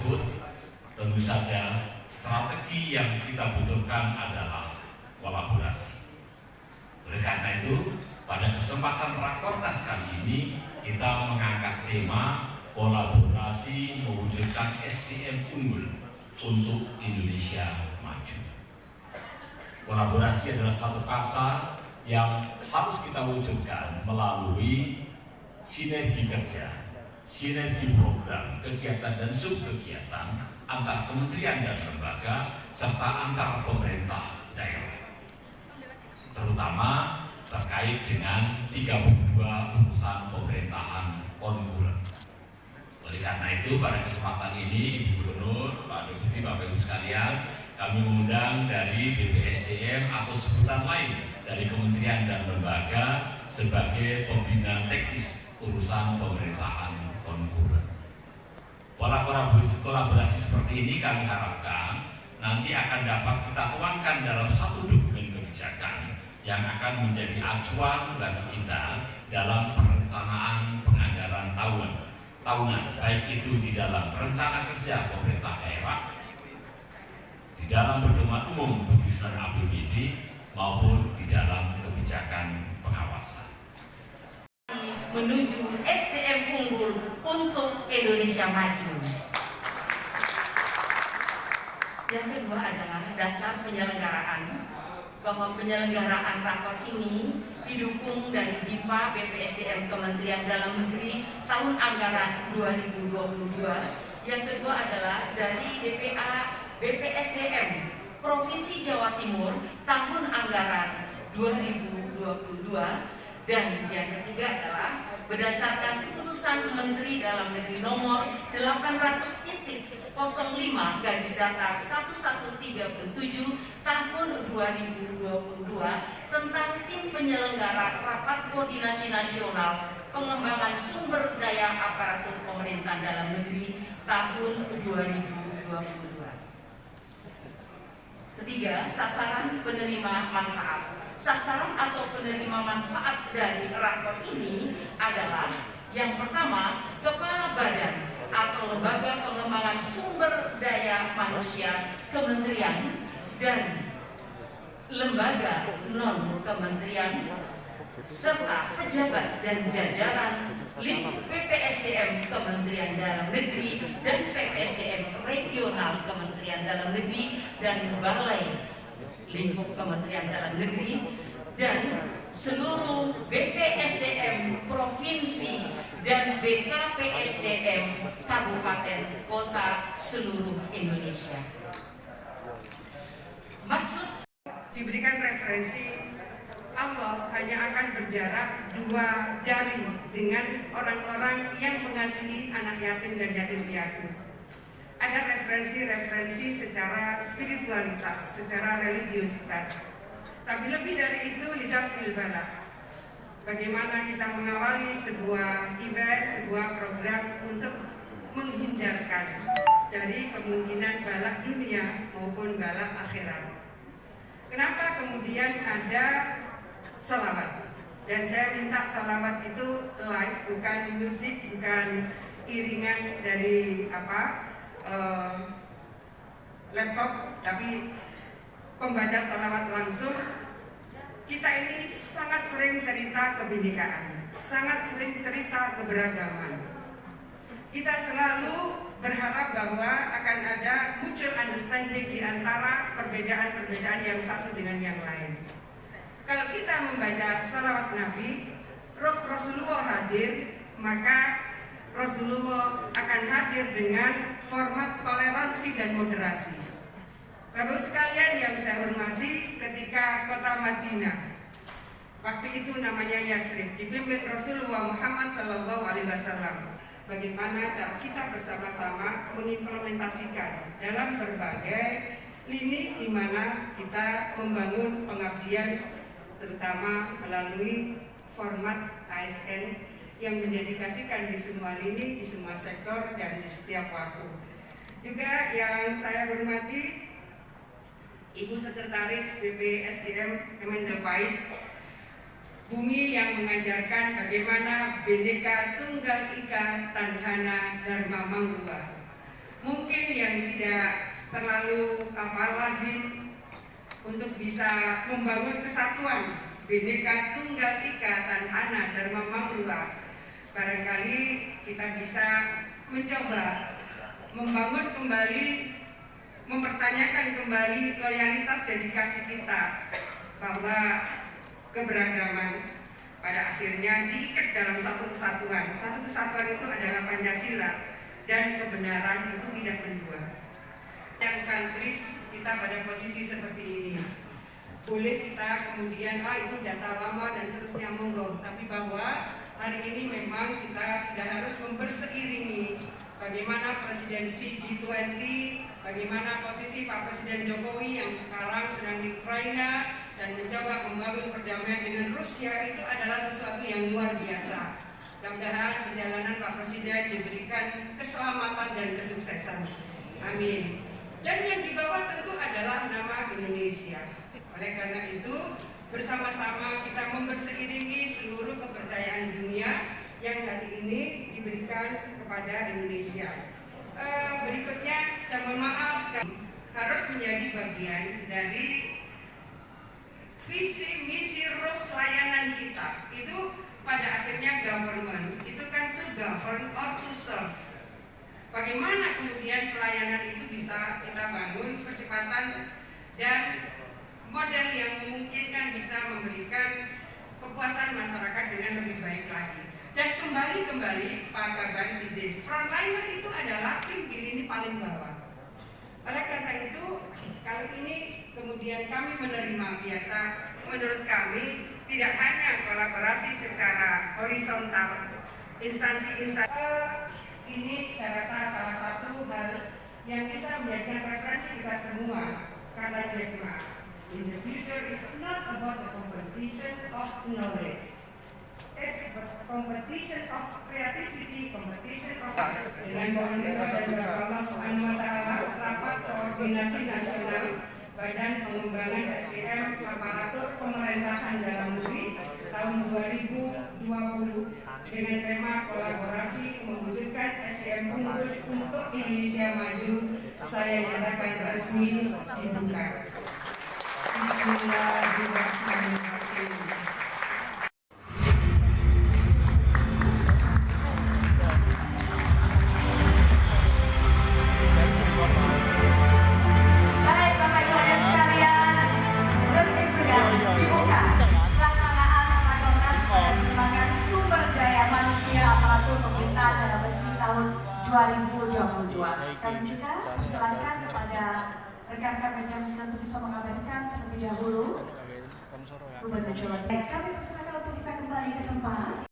tersebut, tentu saja strategi yang kita butuhkan adalah kolaborasi. Oleh karena itu, pada kesempatan Rakornas kali ini kita mengangkat tema kolaborasi mewujudkan SDM unggul untuk Indonesia maju. Kolaborasi adalah satu kata yang harus kita wujudkan melalui sinergi kerja, sinergi program, kegiatan dan subkegiatan antar kementerian dan lembaga serta antar pemerintah daerah, terutama terkait dengan 32 urusan pemerintahan konkuren. Oleh karena itu, pada kesempatan ini, Ibu Gubernur, Pak Deputi, Bapak Ibu sekalian, kami mengundang dari BPSDM atau sebutan lain dari kementerian dan lembaga sebagai pembina teknis urusan pemerintahan konkuren. Kolaborasi seperti ini kami harapkan nanti akan dapat kita tuangkan dalam satu dokumen kebijakan yang akan menjadi acuan bagi kita dalam perencanaan penganggaran tahunan, baik itu di dalam rencana kerja pemerintah daerah, di dalam pedoman umum penyusunan APBD maupun di dalam kebijakan pengawasan. Menuju SDM unggul untuk Indonesia maju. Yang kedua adalah dasar penyelenggaraan, bahwa penyelenggaraan rakor ini didukung dari DIPA BPSDM Kementerian Dalam Negeri tahun anggaran 2022. Yang kedua adalah dari DPA BPSDM Provinsi Jawa Timur tahun anggaran 2022. Dan yang ketiga adalah berdasarkan keputusan Menteri Dalam Negeri nomor 800.05/1137 tahun 2022 tentang tim penyelenggara rapat koordinasi nasional pengembangan sumber daya aparatur pemerintah dalam negeri tahun 2022. Ketiga, sasaran penerima manfaat. Sasaran atau penerima manfaat dari rakor ini adalah yang pertama, kepala badan atau lembaga pengembangan sumber daya manusia kementerian dan lembaga non kementerian serta pejabat dan jajaran lingkup PPSDM Kementerian Dalam Negeri dan PPSDM Regional Kementerian Dalam Negeri dan Balai Lingkup Kementerian Dalam Negeri dan seluruh BPSDM Provinsi dan BKPSDM Kabupaten Kota seluruh Indonesia. Maksud diberikan referensi, Allah hanya akan berjarak 2 jari dengan orang-orang yang mengasihi anak yatim dan yatim piatu. Ada referensi-referensi secara spiritualitas, secara religiositas. Tapi lebih dari itu, lidafil balak. Bagaimana kita mengawali sebuah event, sebuah program untuk menghindarkan dari kemungkinan balak dunia maupun balak akhirat. Kenapa kemudian ada salawat? Dan saya minta salawat itu live, bukan musik, bukan iringan dari laptop, tapi pembaca salawat langsung. Kita ini sangat sering cerita kebinekaan, sangat sering cerita keberagaman. Kita selalu berharap bahwa akan ada mutual understanding di antara perbedaan-perbedaan yang satu dengan yang lain. Kalau kita membaca salawat Nabi, Roh Rasulullah hadir, maka Rasulullah akan hadir dengan format toleransi dan moderasi. Bapak sekalian yang saya hormati, ketika kota Madinah, waktu itu namanya Yasrib, dipimpin Rasulullah Muhammad SAW, bagaimana cara kita bersama-sama mengimplementasikan dalam berbagai lini di mana kita membangun pengabdian, terutama melalui format ASN yang mendedikasikan di semua lini, di semua sektor, dan di setiap waktu. Juga yang saya hormati Ibu Sekretaris BPSDM Kemendagri, bumi yang mengajarkan bagaimana Bhinneka Tunggal Ika Tadhana Dharma Mangruwa. Mungkin tidak terlalu lazim untuk bisa membangun kesatuan Bhinneka Tunggal Ika Tanhana Dharma Mamluha. Barangkali kita bisa mencoba membangun kembali, mempertanyakan kembali loyalitas dedikasi kita bahwa keberagaman pada akhirnya diikat dalam satu kesatuan. Satu kesatuan itu adalah Pancasila dan kebenaran itu tidak mendua. Yang countries kita pada posisi seperti ini. Boleh kita kemudian itu data lama dan seterusnya monggo, tapi bahwa hari ini memang kita sudah harus memberseiringi bagaimana presidensi G20, bagaimana posisi Pak Presiden Jokowi yang sekarang sedang di Ukraina dan mencoba membangun perdamaian dengan Rusia itu adalah sesuatu yang luar biasa. Mudah-mudahan perjalanan Pak Presiden diberikan keselamatan dan kesuksesan. Amin. Dan yang dibawa tentu adalah nama Indonesia. Oleh karena itu, bersama-sama kita memberseiringi seluruh kepercayaan dunia yang hari ini diberikan kepada Indonesia. Berikutnya, saya mohon maaf harus menjadi bagian dari visi misi roh pelayanan kita. Itu pada akhirnya government, itu kan to govern or to serve. Bagaimana kemudian pelayanan itu bisa kita bangun percepatan dan model yang memungkinkan bisa memberikan kepuasan masyarakat dengan lebih baik lagi. Dan kembali Pak Kaban izin, frontliner itu adalah tim di lini paling bawah. Oleh karena itu, kali ini kemudian kami menerima biasa, menurut kami tidak hanya kolaborasi secara horizontal, instansi-instansi. Ini saya rasa salah satu hal yang bisa menjadikan referensi kita semua, kata Jack Ma. In the future is not about the competition of knowledge. It's a competition of creativity, competition of dengan mohon ridho dan berkat Allah Subhanahu wa taala, rapat koordinasi nasional Badan Pengembangan SDM Aparatur Pemerintahan Dalam Negeri tahun 2020 dengan tema kolaborasi mewujudkan SDM unggul untuk Indonesia maju, saya nyatakan resmi dibuka. Bismillahirrahmanirrahim. Baik Bapak Ibu dan sekalian, resmi sudah dibuka pelaksanaan Rakornas Pengembangan Sumber Daya Manusia Aparatur Pemerintahan Dalam Negeri tahun 2022. Kami juga silakan kepada rekan-rekan media untuk bisa mengabadikan terlebih dahulu Gubernur Jawa Timur. Kami persilakan untuk bisa kembali ke tempat.